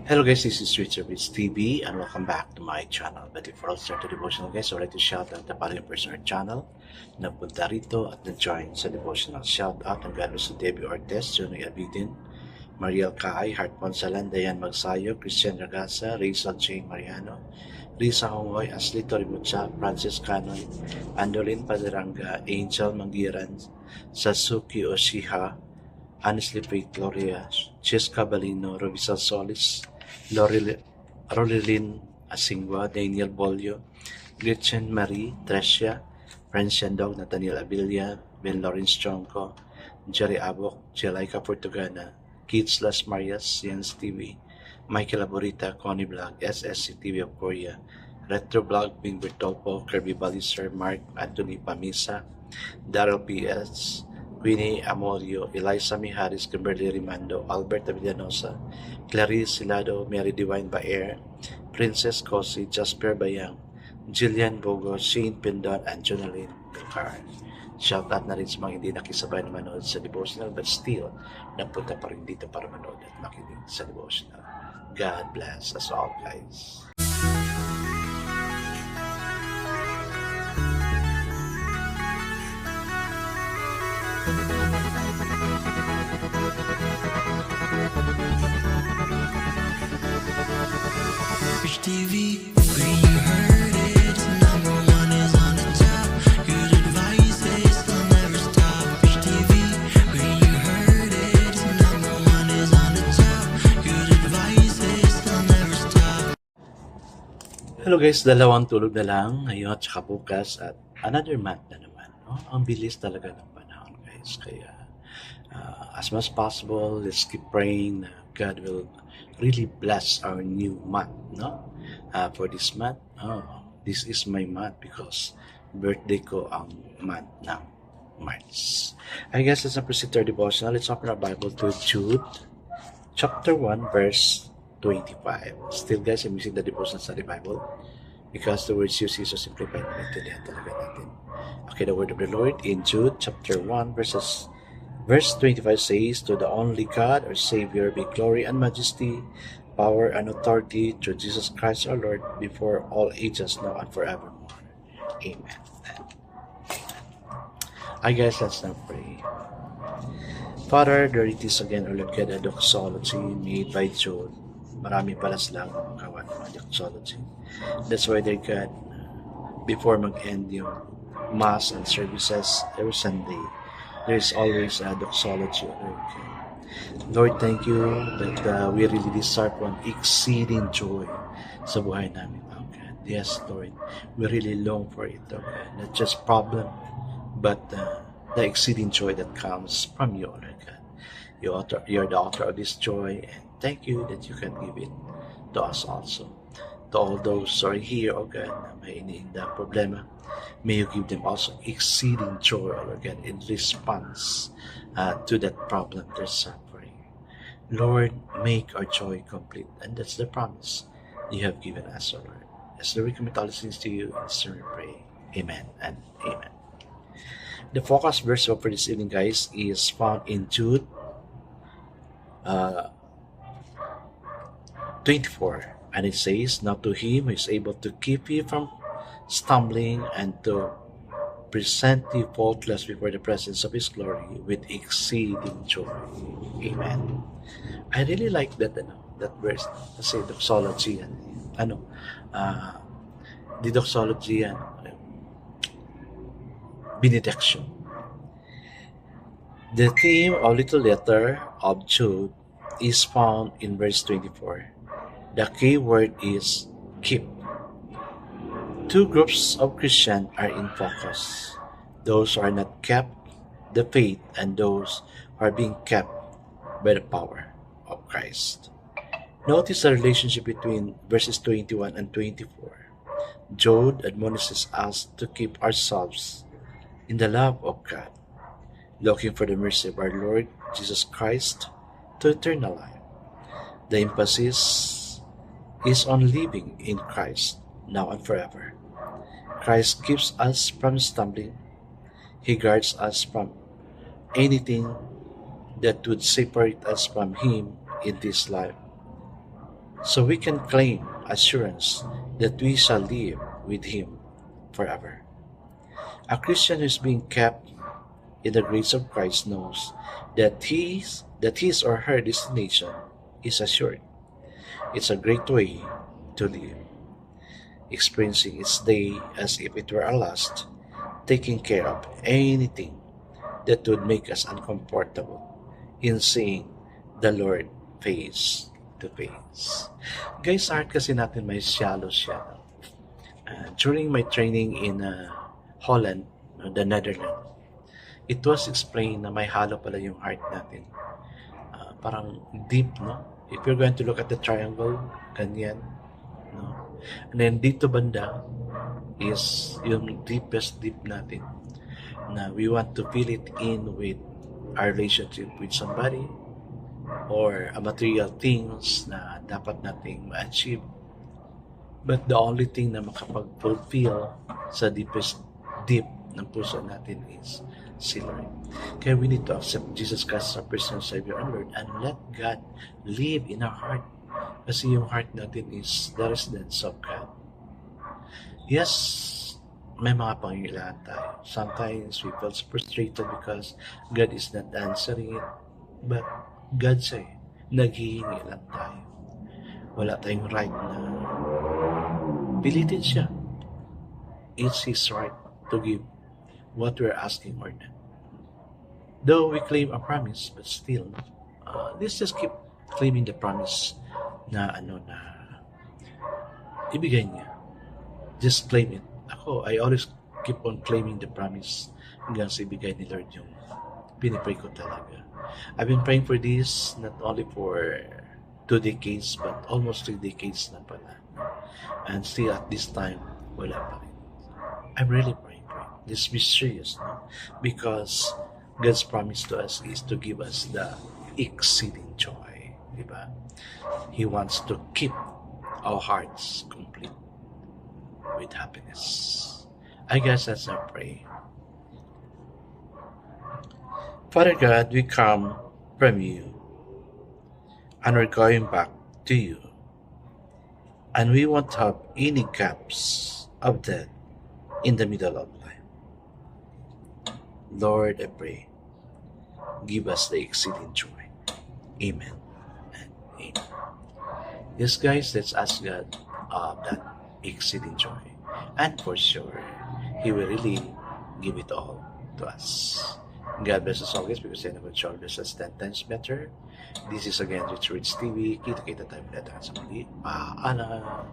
Hello guys, this is Richard with TV and welcome back to my channel. But before I start the devotional guys, I'd like to shout out the following person on our channel na punta rito at na-join sa devotional. Shout out ang gano'n sa Debbie Ortez, Johnny Abidin, Mariel Kaay, Heart Ponsalan, Dayan Magsayo, Christian Ragasa, Rizal J. Mariano, Risa Hongoy, Asli Torimucha, Francis Canoy, Andolin Paderanga, Angel Mangiran, Sasuki Oshiha, Honestly Faith Gloria, Cheska Balino, Robisa Solis, Lorelyn Asingwa, Daniel Bolio, Gretchen Marie, Tresia, Francian Dog, Nathaniel Abilia, Ben Lawrence Chonko, Jerry Abok, Jelaika Portugana, Kids Las Marias, Jens TV, Michael Aborita, Connie Vlog, SSC TV of Korea, Retro Vlog, Bing Bertolpo, Kirby Baliser, Mark Anthony Pamisa, Daryl PS, Queenie Amorio, Eliza Miharis, Kimberly Rimando, Albert Avillanosa, Clarice Silado, Mary Divine Baer, Princess Cosi, Jasper Bayang, Jillian Bogo, Shane Pindon, and Jonalyn Belcar. Shoutout na rin sa mga hindi nakisabay na manood sa devotional but still napunta pa rin dito para manood at makinig sa devotional. God bless us all guys. Rich TV, where you heard it, number one is on the top. Good advice is they'll never stop. Rich TV, where you heard it, number one is on the top. Good advice is they'll never stop. Hello guys, dalawang tulog na lang ngayon at saka bukas at another month na naman. No? Ang bilis talaga ng panahon guys. Kaya as much as possible, let's keep praying na God will really bless our new month. No? For this month, this is my month because birthday ko ang month ng March. I guess let's proceed to our devotional. Let's open our Bible to Jude chapter 1 verse 25. Still guys, I'm using the devotional study Bible because the words used is so simplified na maintindihan talaga natin. Okay, the word of the Lord in Jude chapter 1 verse 25 says, "To the only God, our Savior, be glory and majesty, power and authority through Jesus Christ our Lord, before all ages, now and forevermore. Amen." I guess let's now pray. Father, there it is again, O Lord God, a doxology made by Jude. Marami pala silang gawa ng mga doxology. That's why, dear God, before mag-end yung Mass and services every Sunday, there is always a doxology. Lord, thank you that we really deserve one exceeding joy sa buhay namin, oh God. Yes, Lord, we really long for it, oh God. Not just problem, but the exceeding joy that comes from you, Lord God. You're the author of this joy, and thank you that you can give it to us also. To all those who are here, oh God, na may iniinda problema, may you give them also exceeding joy, oh God, in response to that problem they're suffering. Lord, make our joy complete, and that's the promise you have given us, oh Lord. As we commit all these things to you, and so we pray. Amen and amen. The focus verse for this evening, guys, is found in Jude 24. And it says, "Now to him who is able to keep you from stumbling and to present you faultless before the presence of his glory with exceeding joy." Amen. I really like that verse. Kasi doxology yan. The doxology yan. Benediction. The theme of little letter of Jude is found in verse 24. The key word is keep. Two groups of Christians are in focus. Those who are not kept the faith and those who are being kept by the power of Christ. Notice the relationship between verses 21 and 24. Jude admonishes us to keep ourselves in the love of God, looking for the mercy of our Lord Jesus Christ to eternal life. The emphasis is on living in Christ now and forever. Christ keeps us from stumbling. He guards us from anything that would separate us from Him in this life. so we can claim assurance that we shall live with Him forever. A Christian who is being kept in the grace of Christ knows that his or her destination is assured. It's a great way to live, experiencing its day as if it were a last, taking care of anything that would make us uncomfortable in seeing the Lord face to face. Guys, art kasi natin may shallow. During my training in Holland, the Netherlands, it was explained na may halo pala yung heart natin. Parang deep, no? If you're going to look at the triangle, ganyan, no? And then dito banda is yung deepest deep natin na we want to fill it in with our relationship with somebody or a material things na dapat nating ma-achieve. But the only thing na makapag-fulfill sa deepest deep ng puso natin is si Lord. Kaya we need to accept Jesus Christ as our personal Savior and Lord and let God live in our heart. Kasi yung heart natin is the residence of God. Yes, may mga pangangailangan tayo. Sometimes we feel frustrated because God is not answering it. But God say, naghihingi lang tayo. Wala tayong right na pilitin siya. It's His right to give what we're asking or not. Though we claim a promise, but still, let's just keep claiming the promise na ibigay niya. Just claim it. I always keep on claiming the promise hanggang sa ibigay ni Lord yung pinipray ko talaga. I've been praying for this not only for 2 decades but almost 3 decades na pala. And still at this time, wala pa rin. I'm really praying for it. Let's be serious, no? Because God's promise to us is to give us the exceeding joy. Diba? He wants to keep our hearts complete with happiness. I guess that's our prayer. Father God, we come from you and we're going back to you. And we won't have any gaps of death in the middle of life. Lord, I pray, give us the exceeding joy. Amen and amen. Yes, guys, let's ask God that exceeding joy. And for sure, He will really give it all to us. God bless us always because He never shall bless us 10 times better. This is again Rich TV. Kita-kita tayo ulit sa muli. Paalam!